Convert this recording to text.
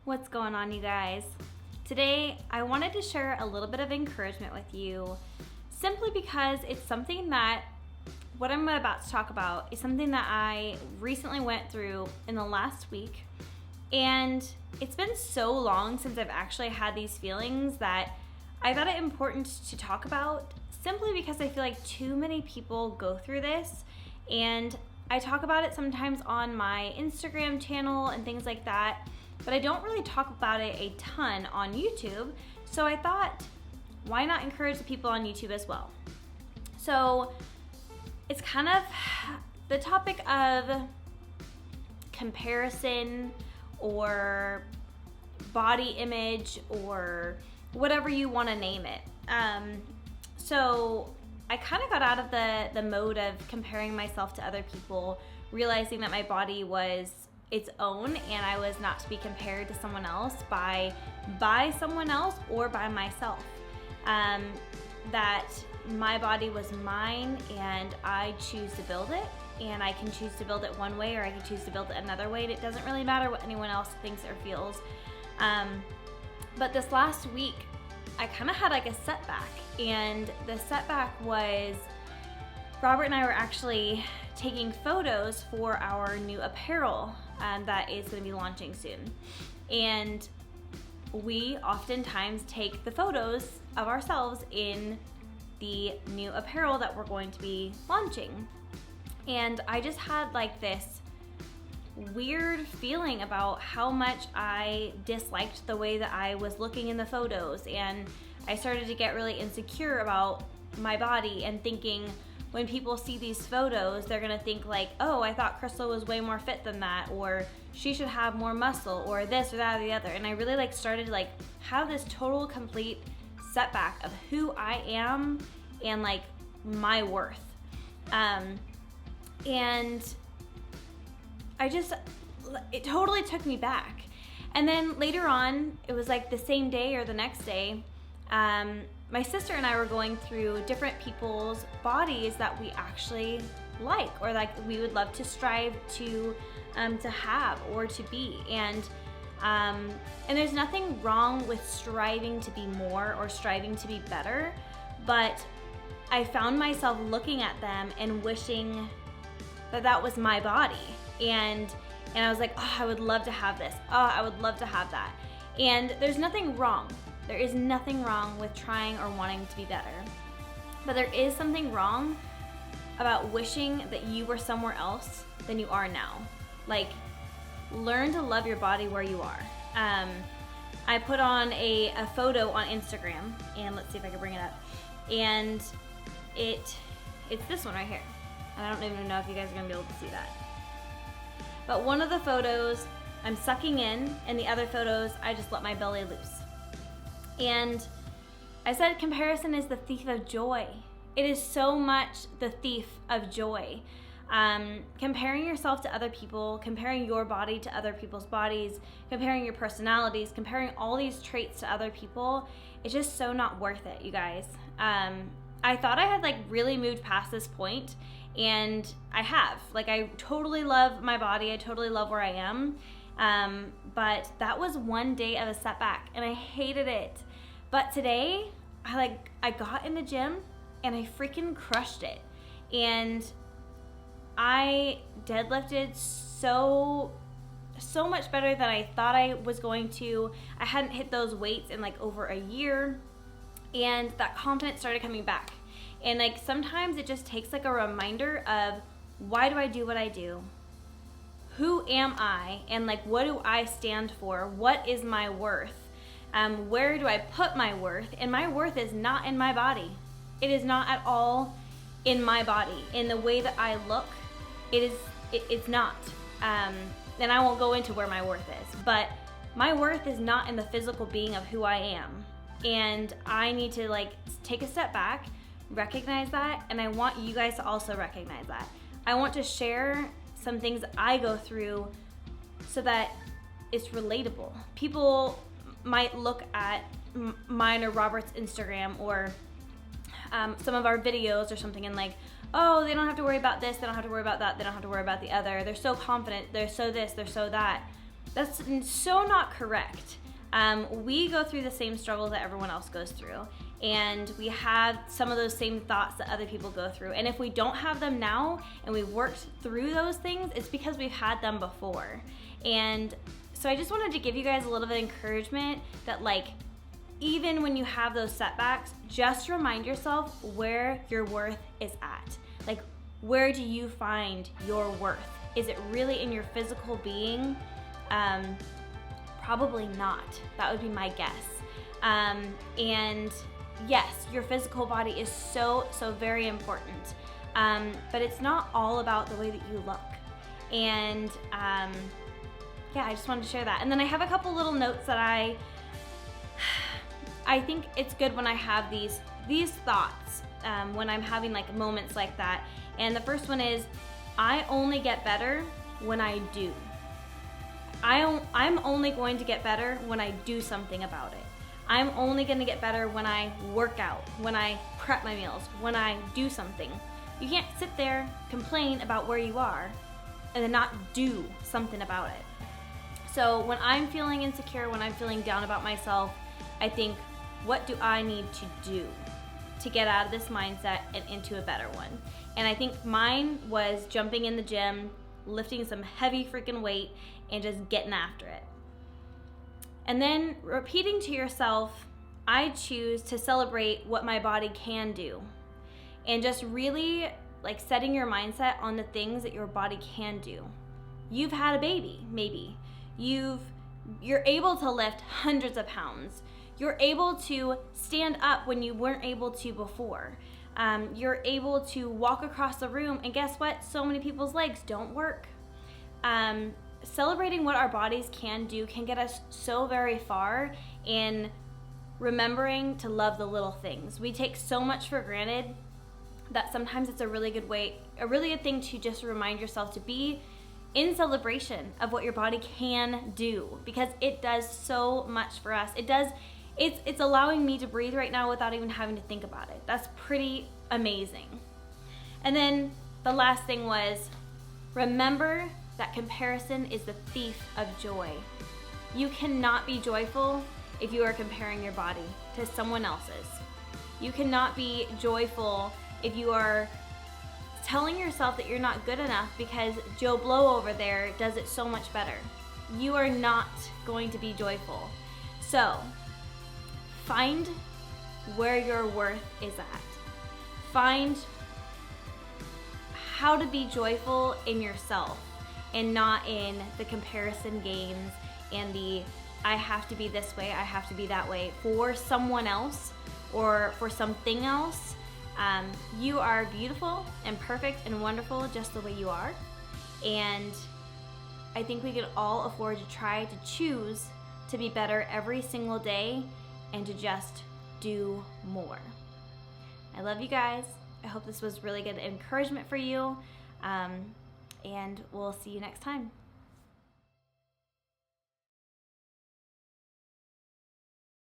What's going on, you guys? Today, I wanted to share a little bit of encouragement with you simply because it's something that what I'm about to talk about is something that I recently went through in the last week. And it's been so long since I've actually had these feelings that I thought it important to talk about simply because I feel like too many people go through this. And I talk about it sometimes on my Instagram channel and things like that, but I don't really talk about it a ton on YouTube. So I thought, why not encourage the people on YouTube as well? So it's kind of the topic of comparison or body image or whatever you want to name it. So I kind of got out of the mode of comparing myself to other people, realizing that my body was its own and I was not to be compared to someone else by someone else or by myself. That my body was mine and I choose to build it, and I can choose to build it one way or I can choose to build it another way, and it doesn't really matter what anyone else thinks or feels. But this last week I kind of had like a setback, and the setback was Robert and I were actually taking photos for our new apparel that is going to be launching soon. And we oftentimes take the photos of ourselves in the new apparel that we're going to be launching. And I just had like this weird feeling about how much I disliked the way that I was looking in the photos, and I started to get really insecure about my body and thinking, when people see these photos, they're gonna think like, oh, I thought Crystal was way more fit than that, or she should have more muscle, or this or that or the other. And I really like started to like have this total complete setback of who I am and like my worth. And it totally took me back. And then later on, it was like the same day or the next day, my sister and I were going through different people's bodies that we actually like, or like we would love to strive to have or to be. And there's nothing wrong with striving to be more or striving to be better, but I found myself looking at them and wishing that was my body. And I was like, oh, I would love to have this. Oh, I would love to have that. And there's nothing wrong. There is nothing wrong with trying or wanting to be better. But there is something wrong about wishing that you were somewhere else than you are now. Like, learn to love your body where you are. I put on a photo on Instagram, and let's see if I can bring it up. And it's this one right here. And I don't even know if you guys are gonna be able to see that. But one of the photos, I'm sucking in, and the other photos, I just let my belly loose. And I said comparison is the thief of joy. It is so much the thief of joy. Comparing yourself to other people, comparing your body to other people's bodies, comparing your personalities, comparing all these traits to other people, it's just so not worth it, you guys. I thought I had like really moved past this point, and I have. Like, I totally love my body. I totally love where I am. But that was one day of a setback, and I hated it. But today, I got in the gym and I freaking crushed it. And I deadlifted so much better than I thought I was going to. I hadn't hit those weights in like over a year, and that confidence started coming back. And like sometimes it just takes like a reminder of, why do I do what I do? Who am I? And like, what do I stand for? What is my worth? Where do I put my worth? And my worth is not in my body. It is not at all in my body. In the way that I look, it's not. And I won't go into where my worth is, but my worth is not in the physical being of who I am. And I need to like take a step back, recognize that, and I want you guys to also recognize that. I want to share some things I go through so that it's relatable. People might look at mine or Robert's Instagram or some of our videos or something and like, oh, they don't have to worry about this, they don't have to worry about that, they don't have to worry about the other. They're so confident, they're so this, they're so that. That's so not correct. We go through the same struggles that everyone else goes through, and we have some of those same thoughts that other people go through. And if we don't have them now and we've worked through those things, it's because we've had them before. And so I just wanted to give you guys a little bit of encouragement that, like, even when you have those setbacks, just remind yourself where your worth is at. Like, where do you find your worth? Is it really in your physical being? Probably not. That would be my guess. And yes, your physical body is so very important. But it's not all about the way that you look. And yeah, I just wanted to share that. And then I have a couple little notes that I think it's good when I have these thoughts, when I'm having like moments like that. And the first one is, I only get better when I do. I'm only going to get better when I do something about it. I'm only going to get better when I work out, when I prep my meals, when I do something. You can't sit there, complain about where you are, and then not do something about it. So when I'm feeling insecure, when I'm feeling down about myself, I think, what do I need to do to get out of this mindset and into a better one? And I think mine was jumping in the gym, lifting some heavy freaking weight, and just getting after it. And then repeating to yourself, I choose to celebrate what my body can do. And just really like setting your mindset on the things that your body can do. You've had a baby, maybe. You're able to lift hundreds of pounds. You're able to stand up when you weren't able to before. You're able to walk across the room, and guess what? So many people's legs don't work. Celebrating what our bodies can do can get us so very far in remembering to love the little things. We take so much for granted that sometimes it's a really good thing to just remind yourself to be in celebration of what your body can do, because it does so much for us. It's allowing me to breathe right now without even having to think about it. That's pretty amazing. And then the last thing was, remember that comparison is the thief of joy. You cannot be joyful if you are comparing your body to someone else's. You cannot be joyful if you are telling yourself that you're not good enough because Joe Blow over there does it so much better. You are not going to be joyful. So, find where your worth is at. Find how to be joyful in yourself and not in the comparison games and the I have to be this way, I have to be that way for someone else or for something else. You are beautiful and perfect and wonderful just the way you are. And I think we can all afford to try to choose to be better every single day and to just do more. I love you guys. I hope this was really good encouragement for you. And we'll see you next time.